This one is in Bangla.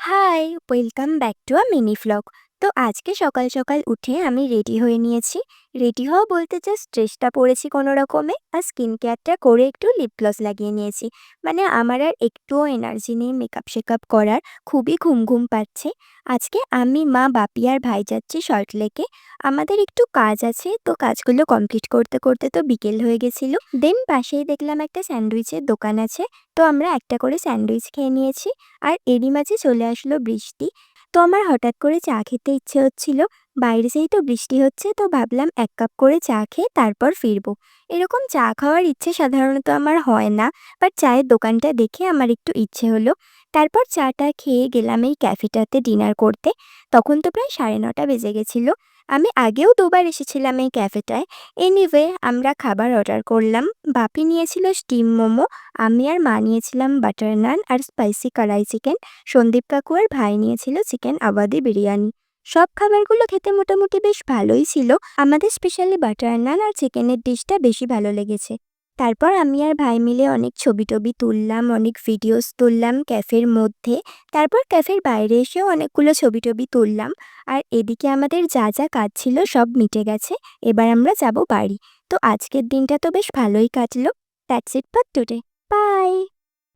High, welcome back to a mini vlog. তো আজকে সকাল সকাল উঠে আমি রেডি হয়ে নিয়েছি। রেডি হওয়া বলতে জাস্ট ড্রেসটা পরেছি কোনো রকমে আর স্কিন কেয়ারটা করে একটু লিপ গ্লস লাগিয়ে নিয়েছি। মানে আমার আর একটুও এনার্জি নেই মেকআপ করার, খুবই ঘুম পাচ্ছে। আজকে আমি, মা, বাপি আর ভাই যাচ্ছি সল্টলেকে। আমাদের একটু কাজ আছে, তো কাজগুলো কমপ্লিট করতে করতে তো বিকেল হয়ে গেছিল। দেন পাশেই দেখলাম একটা স্যান্ডউইচের দোকান আছে, তো আমরা একটা করে স্যান্ডউইচ খেয়ে নিয়েছি। আর এরই মাঝে চলে আসলো বৃষ্টি। তো আমার হঠাৎ করে চা খেতে ইচ্ছে হচ্ছিল। বাইরে যেহেতু বৃষ্টি হচ্ছে, তো ভাবলাম ১ কাপ করে চা খেয়ে তারপর ফিরবো। এরকম চা খাওয়ার ইচ্ছে সাধারণত আমার হয় না, বাট চায়ের দোকানটা দেখে আমার একটু ইচ্ছে হলো। তারপর চাটা খেয়ে গেলাম এই ক্যাফেটাতে ডিনার করতে। তখন তো প্রায় 9:30 বেজে গেছিল। আমি আগেও ২ বার এসেছিলাম এই ক্যাফেটায়। এনিওয়ে আমরা খাবার অর্ডার করলাম। বাপি নিয়েছিল স্টিম মোমো, আমি আর মা নিয়েছিলাম বাটার নান আর স্পাইসি কড়াই চিকেন। সন্দীপ কাকু আর ভাই নিয়েছিল চিকেন আবাদি বিরিয়ানি। সব খাবারগুলো খেতে মোটামুটি বেশ ভালোই ছিল। আমাদের স্পেশালি বাটার নান আর চিকেনের ডিশটা বেশি ভালো লেগেছে। তারপর আমি আর ভাই মিলে অনেক ছবি-টবি তুললাম, অনেক ভিডিওস তুললাম ক্যাফের মধ্যে। তারপর ক্যাফের বাইরে এসেও অনেকগুলো ছবি-টবি তুললাম। আর এদিকে আমাদের যা কাজ ছিল সব মিটে গেছে। এবার আমরা যাব বাড়ি। তো আজকের দিনটা তো বেশ ভালোই কাটলো। That's it for today. By!